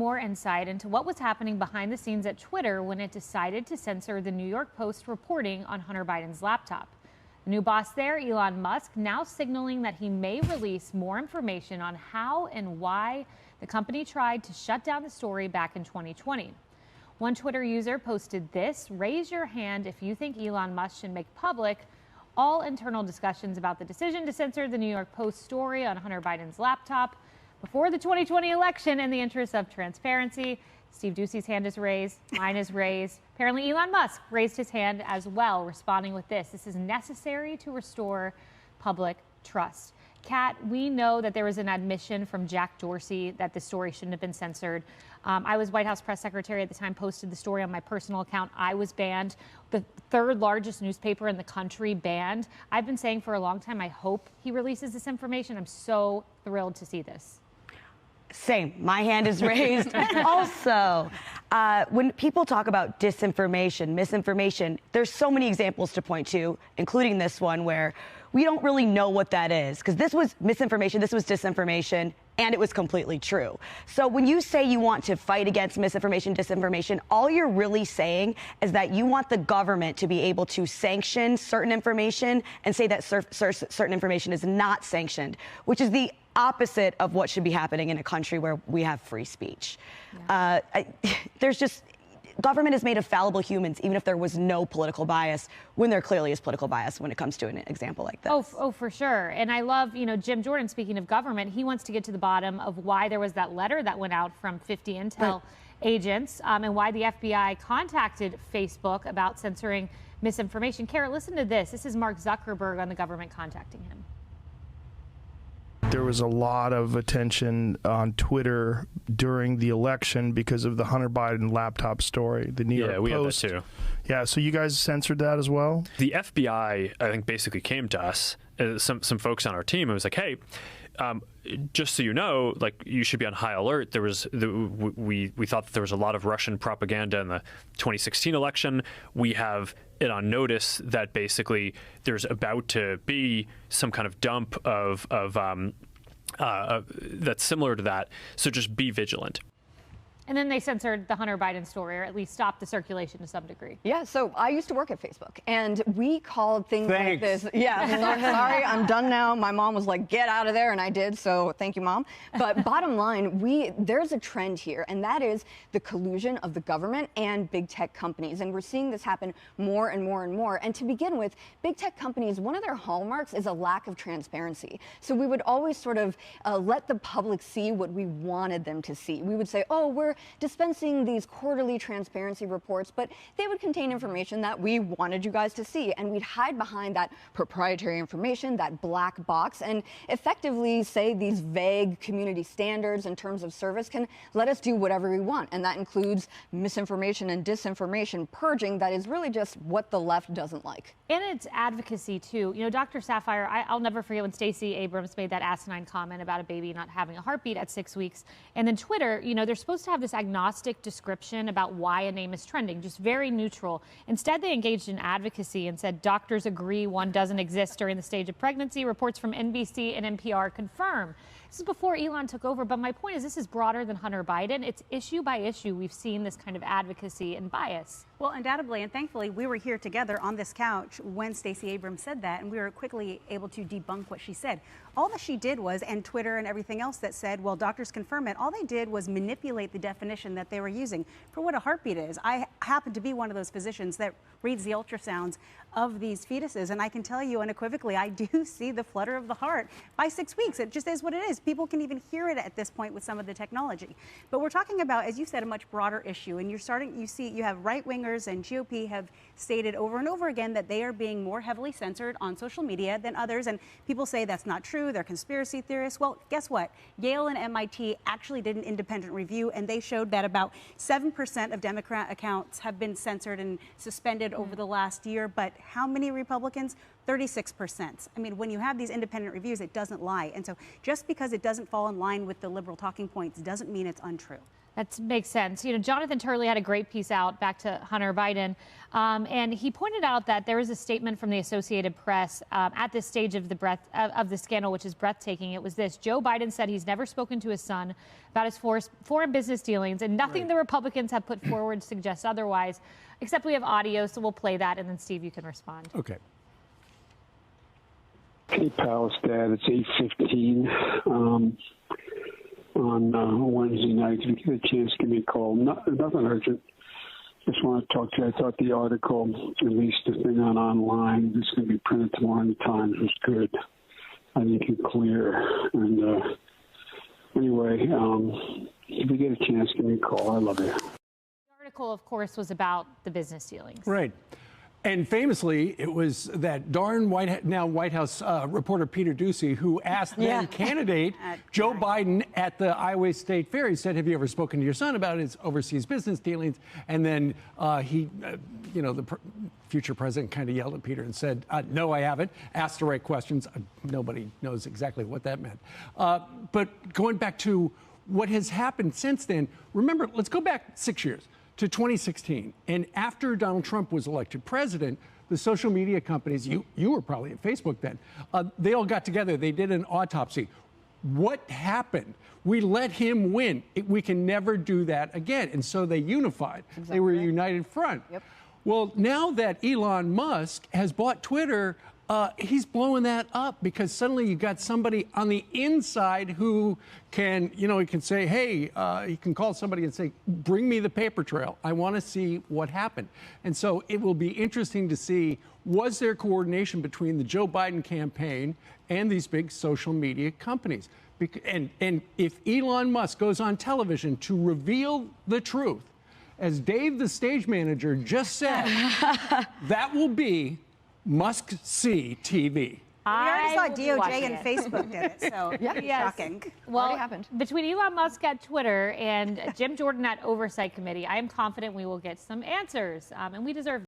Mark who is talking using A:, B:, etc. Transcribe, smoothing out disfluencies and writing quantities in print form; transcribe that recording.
A: more insight into what was happening behind the scenes at Twitter when it decided to censor the New York Post reporting on Hunter Biden's laptop. The new boss there, Elon Musk, now signaling that he may release more information on how and why the company tried to shut down the story back in 2020. One Twitter user posted this: "Raise your hand if you think Elon Musk should make public all internal discussions about the decision to censor the New York Post story on Hunter Biden's laptop before the 2020 election in the interest of transparency." Steve Ducey's hand is raised. Mine is raised. Apparently, Elon Musk raised his hand as well, responding with this: "This is necessary to restore public trust." Kat, we know that there was an admission from Jack Dorsey that the story shouldn't have been censored. I was White House press secretary at the time, posted the story on my personal account. I was banned. The third largest newspaper in the country banned. I've been saying for a long time, I hope he releases this information. I'm so thrilled to see this.
B: Same. My hand is raised. Also, when people talk about disinformation, misinformation, there's so many examples to point to, including this one, where we don't really know what that is, because this was misinformation, this was disinformation, and it was completely true. So when you say you want to fight against misinformation, disinformation, all you're really saying is that you want the government to be able to sanction certain information and say that certain information is not sanctioned, which is the opposite of what should be happening in a country where we have free speech. Yeah. Government is made of fallible humans, even if there was no political bias, when there clearly is political bias when it comes to an example like this.
A: Oh, for sure. And I love, Jim Jordan, speaking of government, he wants to get to the bottom of why there was that letter that went out from 50 intel agents and why the FBI contacted Facebook about censoring misinformation. Kara, listen to this. This is Mark Zuckerberg on the government contacting him.
C: There was a lot of attention on Twitter during the election because of the Hunter Biden laptop story. The New York Post.
D: Yeah, we had that too.
C: Yeah, so you guys censored that as well? The
D: FBI, I think, basically came to us, some folks on our team, and was like, hey, just so you know, like, you should be on high alert. There was we thought that there was a lot of Russian propaganda in the 2016 election. We have it on notice that basically there's about to be some kind of dump of that's similar to that. So just be vigilant.
A: And then they censored the Hunter Biden story, or at least stopped the circulation to some degree.
E: Yeah, so I used to work at Facebook, and we called things like this. Yeah, sorry, I'm done now. My mom was like, get out of there, and I did, so thank you, Mom. But bottom line, there's a trend here, and that is the collusion of the government and big tech companies. And we're seeing this happen more and more and more. And to begin with, big tech companies, one of their hallmarks is a lack of transparency. So we would always sort of let the public see what we wanted them to see. We would say, oh, we're dispensing these quarterly transparency reports, but they would contain information that we wanted you guys to see, and we'd hide behind that proprietary information, that black box, and effectively say these vague community standards in terms of service can let us do whatever we want, and that includes misinformation and disinformation purging. That is really just what the left doesn't like.
A: And it's advocacy too. Dr. Sapphire, I'll never forget when Stacey Abrams made that asinine comment about a baby not having a heartbeat at 6 weeks, and then Twitter, they're supposed to have this agnostic description about why a name is trending, just very neutral. Instead, they engaged in advocacy and said doctors agree one doesn't exist during the stage of pregnancy. Reports from NBC and NPR confirm. This is before Elon took over, but my point is this is broader than Hunter Biden. It's issue by issue. We've seen this kind of advocacy and bias.
F: Well, undoubtedly, and thankfully, we were here together on this couch when Stacey Abrams said that, and we were quickly able to debunk what she said. All that she did was, and Twitter and everything else that said, well, doctors confirm it, all they did was manipulate the definition that they were using for what a heartbeat is. I happen to be one of those physicians that reads the ultrasounds of these fetuses, and I can tell you unequivocally, I do see the flutter of the heart by 6 weeks. It just is what it is. People can even hear it at this point with some of the technology. But we're talking about, as you said, a much broader issue, and you have right-wingers and GOP have stated over and over again that they are being more heavily censored on social media than others, and people say that's not true, they're conspiracy theorists. Well, guess what? Yale and MIT actually did an independent review, and they showed that about 7% of Democrat accounts have been censored and suspended over the last year, but how many Republicans? 36%. I mean, when you have these independent reviews, it doesn't lie. And so just because it doesn't fall in line with the liberal talking points doesn't mean it's untrue.
A: That makes sense. You know, Jonathan Turley had a great piece out back to Hunter Biden, and he pointed out that there was a statement from the Associated Press at this stage of the scandal, which is breathtaking. It was this: Joe Biden said he's never spoken to his son about his foreign business dealings, and nothing the Republicans have put forward suggests otherwise, except we have audio, so we'll play that, and then, Steve, you can respond.
G: Okay.
H: Hey, pal, it's Dad. It's 8:15. On Wednesday night. If you get a chance, give me a call. Nothing urgent. Just want to talk to you. I thought the article, at least the thing online, that's going to be printed tomorrow in the Times, was good. I think it's clear. And anyway, if you get a chance, give me a call. I love you.
A: The article, of course, was about the business dealings.
G: Right. And famously, it was that darn White House reporter Peter Doocy who asked then candidate Joe Biden at the Iowa State Fair. He said, "Have you ever spoken to your son about his overseas business dealings?" And then the future president kind of yelled at Peter and said, "No, I haven't." Asked the right questions. Nobody knows exactly what that meant. But going back to what has happened since then, remember, let's go back 6 years. To 2016. And after Donald Trump was elected president, the social media companies, you were probably at Facebook then, they all got together. They did an autopsy. What happened? We let him win. We can never do that again. And so they unified. Exactly. They were a united front. Yep. Well, now that Elon Musk has bought Twitter, he's blowing that up because suddenly you got somebody on the inside who can, he can say, hey, he can call somebody and say, bring me the paper trail. I want to see what happened. And so it will be interesting to see, was there coordination between the Joe Biden campaign and these big social media companies? And if Elon Musk goes on television to reveal the truth, as Dave, the stage manager, just said, that will be Musk see TV.
F: We already saw DOJ and Facebook did it, so shocking.
A: Well,
E: already happened.
A: Between Elon Musk at Twitter and Jim Jordan at Oversight Committee, I am confident we will get some answers, and we deserve